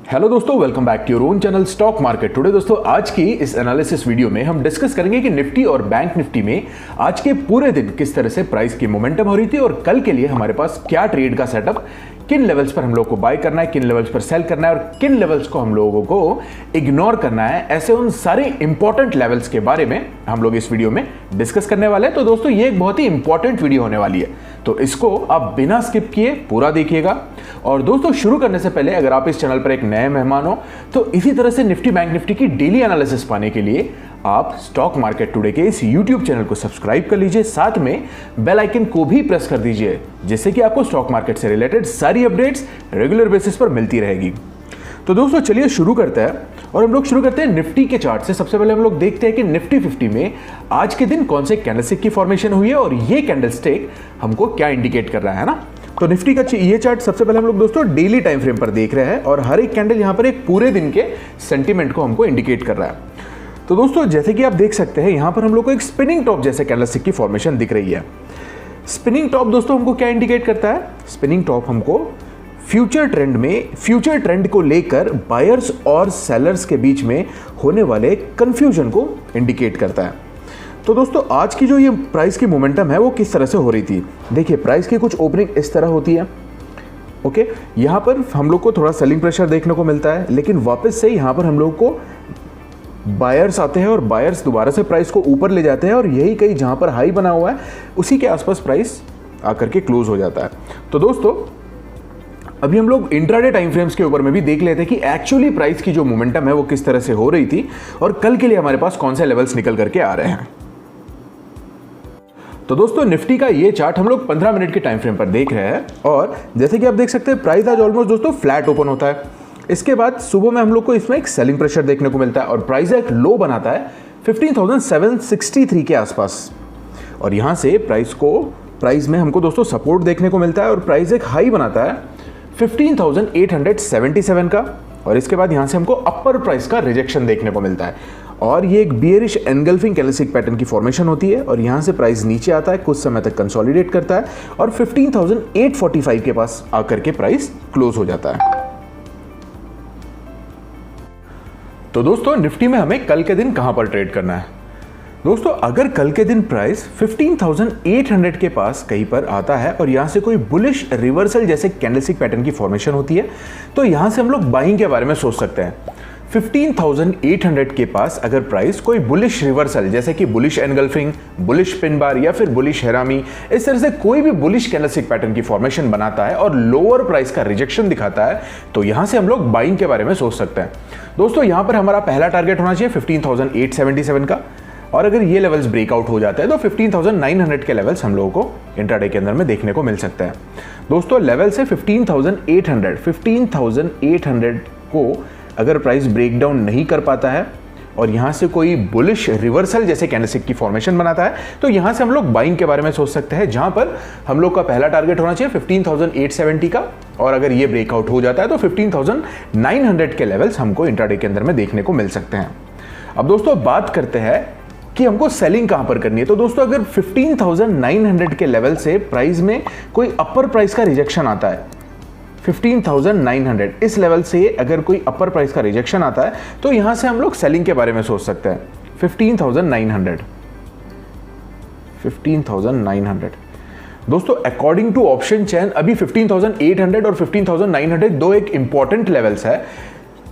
Hello दोस्तों, welcome back to your own channel stock market today. दोस्तों, आज की इस एनालिसिस वीडियो में हम डिस्कस करेंगे कि निफ्टी और बैंक निफ्टी में आज के पूरे दिन किस तरह से प्राइस की मोमेंटम हो रही थी और कल के लिए हमारे पास क्या ट्रेड का सेटअप, किन लेवल्स पर हम लोग को बाय करना है, किन लेवल्स पर सेल करना है और किन लेवल्स को हम लोगों को इग्नोर करना है। ऐसे उन सारे इंपॉर्टेंट लेवल्स के बारे में हम लोग इस वीडियो में डिस्कस करने वाले हैं। तो दोस्तों, ये एक बहुत ही इंपॉर्टेंट वीडियो होने वाली है, तो इसको आप बिना स्किप किए पूरा देखिएगा। और दोस्तों, शुरू करने से पहले अगर आप इस चैनल पर एक नए मेहमान हो तो इसी तरह से निफ्टी बैंक निफ्टी की डेली एनालिसिस पाने के लिए आप स्टॉक मार्केट टुडे के इस यूट्यूब चैनल को सब्सक्राइब कर लीजिए, साथ में बेल आइकन को भी प्रेस कर दीजिए, जिससे कि आपको स्टॉक मार्केट से रिलेटेड सारी अपडेट्स रेगुलर बेसिस पर मिलती रहेगी। तो दोस्तों, चलिए शुरू करते हैं और हम लोग शुरू करते हैं निफ्टी के चार्ट से। सबसे पहले हम लोग देखते हैं कि निफ्टी 50 में आज के दिन कौन से कैंडलस्टिक की फॉर्मेशन हुई है और ये कैंडलस्टिक हमको क्या इंडिकेट कर रहा है ना। तो निफ्टी का ये चार्ट सबसे पहले हम लोग दोस्तों डेली टाइम फ्रेम पर देख रहे हैं और हर एक कैंडल यहां पर एक पूरे दिन के सेंटीमेंट को हमको इंडिकेट कर रहा है। तो दोस्तों, जैसे कि आप देख सकते हैं यहां पर हम लोग को एक स्पिनिंग टॉप जैसे कैंडलस्टिक की फॉर्मेशन दिख रही है। स्पिनिंग टॉप दोस्तों हमको क्या इंडिकेट करता है? स्पिनिंग टॉप हमको फ्यूचर ट्रेंड को लेकर बायर्स और सेलर्स के बीच में होने वाले कंफ्यूजन को इंडिकेट करता है। तो दोस्तों, आज की जो ये प्राइस की मोमेंटम है वो किस तरह से हो रही थी? देखिए, प्राइस की कुछ ओपनिंग इस तरह होती है। ओके, यहाँ पर हम लोग को थोड़ा सेलिंग प्रेशर देखने को मिलता है, लेकिन वापस से यहाँ पर हम लोग को बायर्स आते हैं और बायर्स दोबारा से प्राइस को ऊपर ले जाते हैं और यही कहीं जहाँ पर हाई बना हुआ है उसी के आसपास प्राइस आकर के क्लोज हो जाता है। तो दोस्तों, अभी हम लोग इंट्राडे टाइम फ्रेम्स के ऊपर में भी देख लेते हैं कि एक्चुअली प्राइस की जो मोमेंटम है वो किस तरह से हो रही थी और कल के लिए हमारे पास कौन से लेवल्स निकल करके आ रहे हैं। तो दोस्तों, निफ्टी का ये चार्ट हम लोग 15 मिनट के टाइम फ्रेम पर देख रहे हैं और जैसे कि आप देख सकते हैं प्राइस आज ऑलमोस्ट दोस्तों फ्लैट ओपन होता है। इसके बाद सुबह में हम लोग को इसमें एक सेलिंग प्रेशर देखने को मिलता है और प्राइस एक लो बनाता है 15,763 के आसपास और यहां से प्राइस में हमको दोस्तों सपोर्ट देखने को मिलता है और प्राइस एक हाई बनाता है 15,877 का और इसके बाद यहां से हमको अपर प्राइस का रिजेक्शन देखने को मिलता है और ये एक बियरिश एनगल्फिंग कैंडलस्टिक पैटर्न की फॉर्मेशन होती है और यहां से प्राइस नीचे आता है, कुछ समय तक कंसोलिडेट करता है और 15,845 के पास आकर के प्राइस क्लोज हो जाता है। तो दोस्तों, निफ्टी में हमें कल के दिन कहां पर ट्रेड करना है? दोस्तों, अगर कल के दिन प्राइस 15,800 के पास कहीं पर आता है और यहां से कोई बुलिश रिवर्सल जैसे कैंडलस्टिक पैटर्न की फॉर्मेशन होती है तो यहां से हम लोग बाइंग के बारे में सोच सकते हैं। 15,800 के पास अगर प्राइस कोई बुलिश रिवर्सल जैसे कि bullish engulfing, bullish pin bar या फिर बुलिश हेरामी, इस तरह से कोई भी बुलिश कैंडलस्टिक पैटर्न की फॉर्मेशन बनाता है और लोअर प्राइस का रिजेक्शन दिखाता है तो यहां से हम लोग बाइंग के बारे में सोच सकते हैं। दोस्तों, यहां पर हमारा पहला टारगेट होना चाहिए 15,877 का और अगर ये लेवल्स ब्रेकआउट हो जाते हैं तो 15,900 के लेवल्स हम लोगों को इंट्राडे के अंदर में देखने को मिल सकते हैं। दोस्तों, लेवल से 15,800 को अगर प्राइस ब्रेकडाउन नहीं कर पाता है और यहां से कोई बुलिश रिवर्सल जैसे कैंडलस्टिक की फॉर्मेशन बनाता है तो यहां से हम लोग बाइंग के बारे में सोच सकते हैं, जहां पर हम लोग का पहला टारगेट होना चाहिए 15,870 का और अगर ये ब्रेकआउट हो जाता है तो 15,900 के लेवल्स हमको इंट्राडे के अंदर में देखने को मिल सकते हैं। अब दोस्तों, बात करते हैं कि हमको सेलिंग कहां पर करनी है। तो दोस्तों, अगर 15,900 के लेवल से प्राइस में कोई अपर प्राइस का रिजेक्शन आता है, 15,900 इस लेवल से अगर कोई अपर प्राइस का रिजेक्शन आता है तो यहां से हम लोग सेलिंग के बारे में सोच सकते हैं। 15,900 दोस्तों, अकॉर्डिंग टू ऑप्शन चैन अभी 15,800 और 15,900 दो एक इंपॉर्टेंट लेवल्स है।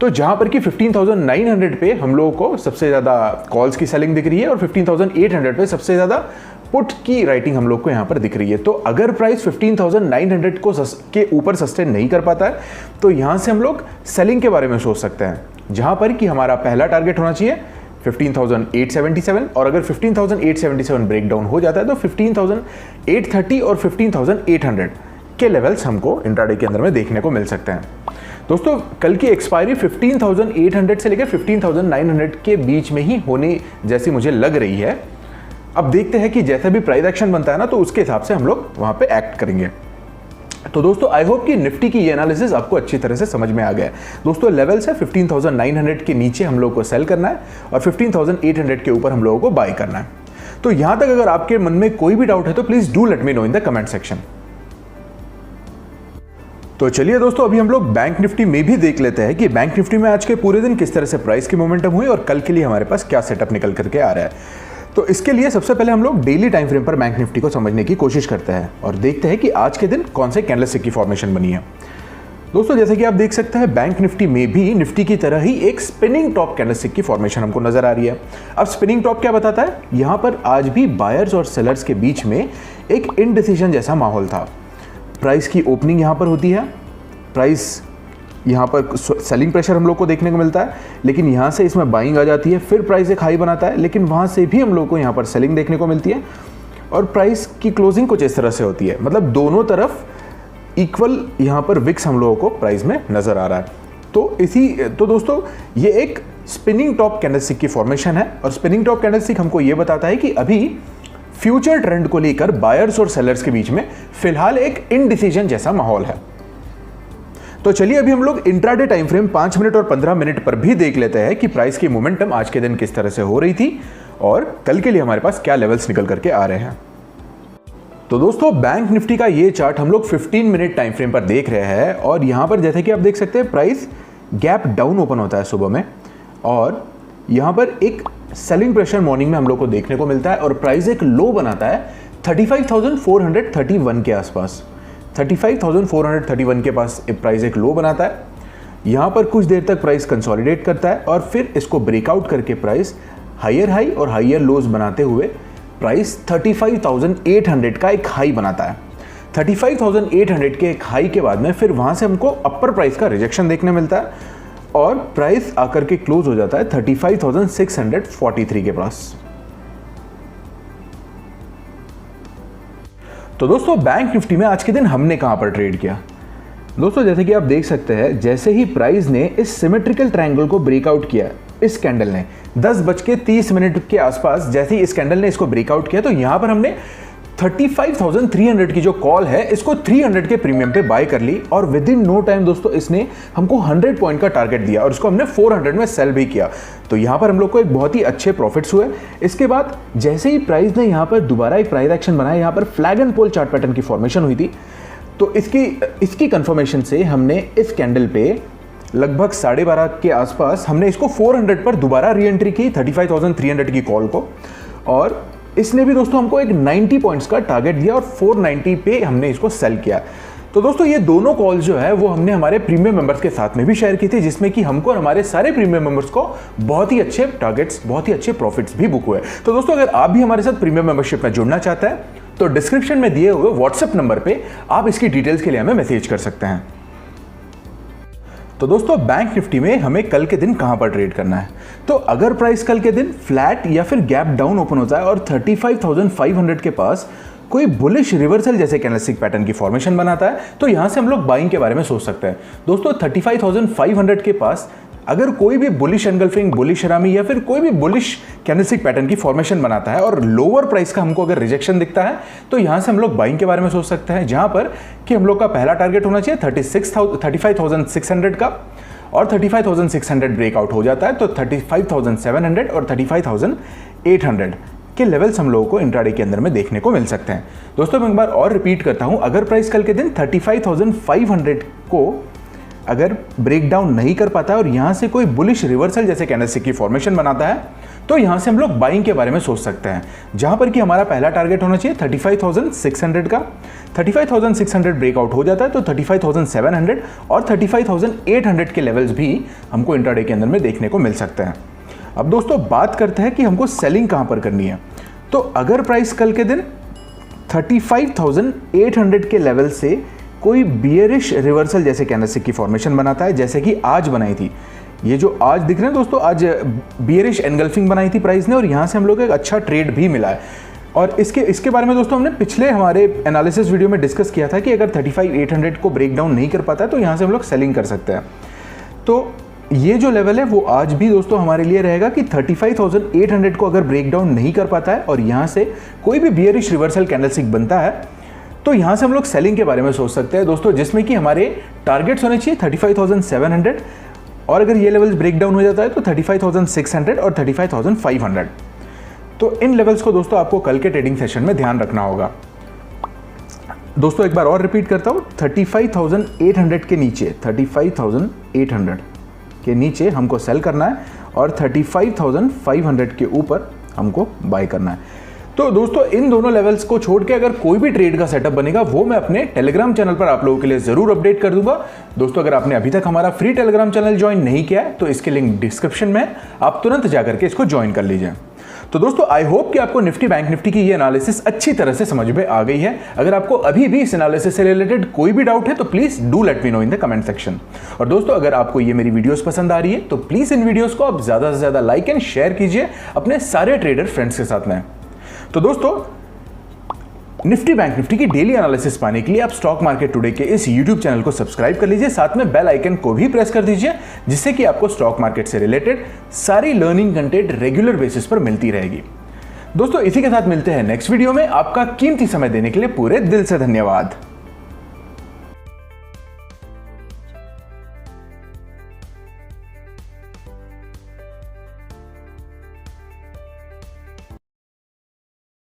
तो जहां पर कि 15,900 पे हम लोगों को सबसे ज्यादा कॉल्स की सेलिंग दिख रही है और 15,800 पे सबसे ज्यादा पुट की राइटिंग हम लोग को यहां पर दिख रही है। तो अगर प्राइस 15,900 को के ऊपर सस्टेन नहीं कर पाता है तो यहां से हम लोग सेलिंग के बारे में सोच सकते हैं, जहां पर कि हमारा पहला टारगेट होना चाहिए 15,877 और अगर 15,877 ब्रेकडाउन हो जाता है तो 15,830 और 15,800 के लेवल्स हमको इंट्राडे के अंदर में देखने को मिल सकते हैं। दोस्तों, कल की एक्सपायरी 15,800 से लेकर 15,900 के बीच में ही होने जैसी मुझे लग रही है। अब देखते हैं कि जैसा भी प्राइस एक्शन बनता है ना तो उसके हिसाब से हम लोग वहां पे एक्ट करेंगे। तो दोस्तों, आई होप कि निफ्टी की ये एनालिसिस आपको अच्छी तरह से समझ में आ गया है। दोस्तों, लेवल्स है 15,900 के नीचे हम लोग को सेल करना है और 15,800 के ऊपर हम लोगों को बाय करना है। तो यहां तक अगर आपके मन में कोई भी डाउट है तो please do let me know in the comment section. तो चलिए दोस्तों, अभी हम लोग बैंक निफ्टी में भी देख लेते हैं कि बैंक निफ्टी में आज के पूरे दिन किस तरह से प्राइस की मोमेंटम हुई और कल के लिए हमारे पास क्या सेटअप निकल करके आ रहा है। तो इसके लिए सबसे पहले हम लोग डेली टाइम फ्रेम पर बैंक निफ्टी को समझने की कोशिश करते हैं और देखते हैं कि आज के दिन कौन से कैंडलस्टिक की फॉर्मेशन बनी है। दोस्तों, जैसे कि आप देख सकते हैं, बैंक निफ्टी में भी निफ्टी की तरह ही एक स्पिनिंग टॉप कैंडलस्टिक की फॉर्मेशन हमको नजर आ रही है। अब स्पिनिंग टॉप क्या बताता है? यहाँ पर आज भी बायर्स और सेलर्स के बीच में एक इनडिसीजन जैसा माहौल था। प्राइस की ओपनिंग यहाँ पर होती है, प्राइस यहाँ पर सेलिंग प्रेशर हम लोग को देखने को मिलता है, लेकिन यहाँ से इसमें बाइंग आ जाती है, फिर प्राइस एक हाई बनाता है, लेकिन वहाँ से भी हम लोग को यहाँ पर सेलिंग देखने को मिलती है और प्राइस की क्लोजिंग कुछ इस तरह से होती है। मतलब दोनों तरफ इक्वल यहाँ पर विक्स हम लोगों को प्राइस में नज़र आ रहा है। तो दोस्तों, ये एक स्पिनिंग टॉप कैंडलस्टिक की फॉर्मेशन है और स्पिनिंग टॉप कैंडलस्टिक हमको ये बताता है कि अभी फ्यूचर ट्रेंड को लेकर बायर्स और सेलर्स के बीच में फिलहाल एक इनडिसीजन जैसा माहौल है। तो चलिए अभी हम लोग इंट्राडे टाइम फ्रेम 5 मिनट और 15 मिनट पर भी देख लेते हैं कि प्राइस की मोमेंटम आज के दिन किस तरह से हो रही थी और कल के लिए हमारे पास क्या लेवल्स निकल करके आ रहे हैं। तो दोस्तों, बैंक निफ्टी का ये चार्ट हम लोग 15 मिनट टाइम फ्रेम पर देख रहे हैं और यहां पर जैसे कि आप देख सकते हैं, प्राइस गैप डाउन ओपन होता है सुबह में और यहां पर एक सेलिंग प्रेशर मॉर्निंग में हम लोग को देखने को मिलता है और प्राइस एक लो बनाता है 35,431 के आसपास। 35,431 के पास प्राइस एक लो बनाता है। यहाँ पर कुछ देर तक प्राइस कंसोलिडेट करता है और फिर इसको ब्रेकआउट करके प्राइस हायर हाई और हायर लोज बनाते हुए प्राइस 35,800 का एक हाई बनाता है। 35,800 के एक हाई के बाद में फिर वहाँ से हमको अपर प्राइस का रिजेक्शन देखने मिलता है और प्राइस आकर के क्लोज हो जाता है 35,643 के पास। तो दोस्तों, बैंक निफ्टी में आज के दिन हमने कहां पर ट्रेड किया? दोस्तों, जैसे कि आप देख सकते हैं, जैसे ही प्राइस ने इस सिमेट्रिकल ट्रायंगल को ब्रेकआउट किया, इस कैंडल ने 10:30 के आसपास जैसे ही इस कैंडल ने इसको ब्रेकआउट किया, तो यहां पर हमने 35,300 की जो कॉल है इसको 300 के प्रीमियम पे बाय कर ली और विद इन नो टाइम दोस्तों इसने हमको 100 पॉइंट का टारगेट दिया और इसको हमने 400 में सेल भी किया। तो यहाँ पर हम लोग को एक बहुत ही अच्छे प्रॉफिट्स हुए। इसके बाद जैसे ही प्राइस ने यहाँ पर दोबारा एक प्राइस एक्शन बनाया, यहाँ पर flag and pole chart pattern की फॉर्मेशन हुई थी, तो इसकी कंफर्मेशन से हमने इस कैंडल पे लगभग 12:30 के आसपास हमने इसको 400 पर दोबारा री एंट्री की 35,300 की कॉल को और इसने भी दोस्तों हमको एक 90 पॉइंट्स का टारगेट दिया और 490 पे हमने इसको सेल किया। तो दोस्तों, ये दोनों कॉल जो है वो हमने हमारे प्रीमियम मेंबर्स के साथ में भी शेयर की थी, जिसमें कि हमको और हमारे सारे प्रीमियम मेंबर्स को बहुत ही अच्छे टारगेट्स, बहुत ही अच्छे प्रॉफिट्स भी बुक हुए। तो दोस्तों, अगर आप भी हमारे साथ प्रीमियम मेंबरशिप में जुड़ना चाहते हैं तो डिस्क्रिप्शन में दिए हुए व्हाट्सएप नंबर पे आप इसकी डिटेल्स के लिए हमें मैसेज कर सकते हैं। तो दोस्तों, बैंक निफ्टी में हमें कल के दिन कहां पर ट्रेड करना है? तो अगर प्राइस कल के दिन फ्लैट या फिर गैप डाउन ओपन होता है और 35,500 के पास कोई बुलिश रिवर्सल जैसे कैंडलस्टिक पैटर्न की फॉर्मेशन बनाता है, तो यहां से हम लोग बाइंग के बारे में सोच सकते हैं। दोस्तों, 35,500 के पास अगर कोई भी बुलिश एनगल्फिंग, बुलिश हरामी या फिर कोई भी बुलिश कैंडलस्टिक पैटर्न की फॉर्मेशन बनाता है और लोअर प्राइस का हमको अगर रिजेक्शन दिखता है, तो यहां से हम लोग बाइंग के बारे में सोच सकते हैं, जहां पर कि हम लोग का पहला टारगेट होना चाहिए 35,600 का और 35,600 ब्रेकआउट हो जाता है तो 35,700 और 35,800 के लेवल्स हम लोगों को इंट्राडे के अंदर में देखने को मिल सकते हैं। दोस्तों, मैं एक बार और रिपीट करता हूं, अगर प्राइस कल के दिन 35,500 को अगर ब्रेक डाउन नहीं कर पाता है और यहां से कोई बुलिश रिवर्सल जैसे कैंडलस्टिक की फॉर्मेशन बनाता है, तो यहां से हम लोग बाइंग के बारे में सोच सकते हैं, जहां पर कि हमारा पहला टारगेट होना चाहिए 35,600 का। 35,600 ब्रेकआउट हो जाता है तो 35,700 और 35,800 के लेवल्स भी हमको इंट्राडे के अंदर में देखने को मिल सकते हैं। अब दोस्तों, बात करते हैं कि हमको सेलिंग कहां पर करनी है। तो अगर प्राइस कल के दिन 35,800 के लेवल से कोई बियरिश रिवर्सल जैसे कैंडलस्टिक की फॉर्मेशन बनाता है, जैसे कि आज बनाई थी, ये जो आज दिख रहे हैं दोस्तों, आज बियरिश एनगल्फिंग बनाई थी प्राइस ने और यहाँ से हम लोग एक अच्छा ट्रेड भी मिला है। और इसके बारे में दोस्तों हमने पिछले हमारे एनालिसिस वीडियो में डिस्कस किया था कि अगर 35,800 को ब्रेक डाउन नहीं कर पाता है तो यहाँ से हम लोग सेलिंग कर सकते हैं। तो ये जो लेवल है वो आज भी दोस्तों हमारे लिए रहेगा कि 35,800 को अगर ब्रेक डाउन नहीं कर पाता है और यहाँ से कोई भी बियरिश रिवर्सल कैंडलस्टिक बनता है, तो यहाँ से हम लोग सेलिंग के बारे में सोच सकते हैं दोस्तों, जिसमें कि हमारे टारगेट्स होने चाहिए 35,700 और अगर ये लेवल्स ब्रेक डाउन हो जाता है तो 35,600 और 35,500। तो इन लेवल्स को दोस्तों आपको कल के ट्रेडिंग सेशन में ध्यान रखना होगा। दोस्तों एक बार और रिपीट करता हूँ, 35,800 के नीचे, 35,800 के नीचे हमको सेल करना है और 35,500 के ऊपर हमको बाय करना है। तो दोस्तों इन दोनों लेवल्स को छोड़ के अगर कोई भी ट्रेड का सेटअप बनेगा वो मैं अपने टेलीग्राम चैनल पर आप लोगों के लिए जरूर अपडेट कर दूंगा। दोस्तों अगर आपने अभी तक हमारा फ्री टेलीग्राम चैनल ज्वाइन नहीं किया है तो इसके लिंक डिस्क्रिप्शन में, आप तुरंत जाकर के इसको ज्वाइन कर लीजिए। तो दोस्तों आई होप कि आपको निफ्टी बैंक निफ्टी की ये एनालिसिस अच्छी तरह से समझ में आ गई है। अगर आपको अभी भी इस एनालिसिस से रिलेटेड कोई भी डाउट है तो please do let me know in the comment section. और दोस्तों अगर आपको ये मेरी वीडियोस पसंद आ रही है तो प्लीज इन वीडियोस को आप ज्यादा से ज्यादा लाइक एंड शेयर कीजिए अपने सारे ट्रेडर फ्रेंड्स के साथ में। तो दोस्तों निफ्टी बैंक निफ्टी की डेली एनालिसिस पाने के लिए आप स्टॉक मार्केट टुडे के इस यूट्यूब चैनल को सब्सक्राइब कर लीजिए, साथ में बेल आइकन को भी प्रेस कर दीजिए, जिससे कि आपको स्टॉक मार्केट से रिलेटेड सारी लर्निंग कंटेंट रेगुलर बेसिस पर मिलती रहेगी। दोस्तों इसी के साथ मिलते हैं नेक्स्ट वीडियो में। आपका कीमती समय देने के लिए पूरे दिल से धन्यवाद।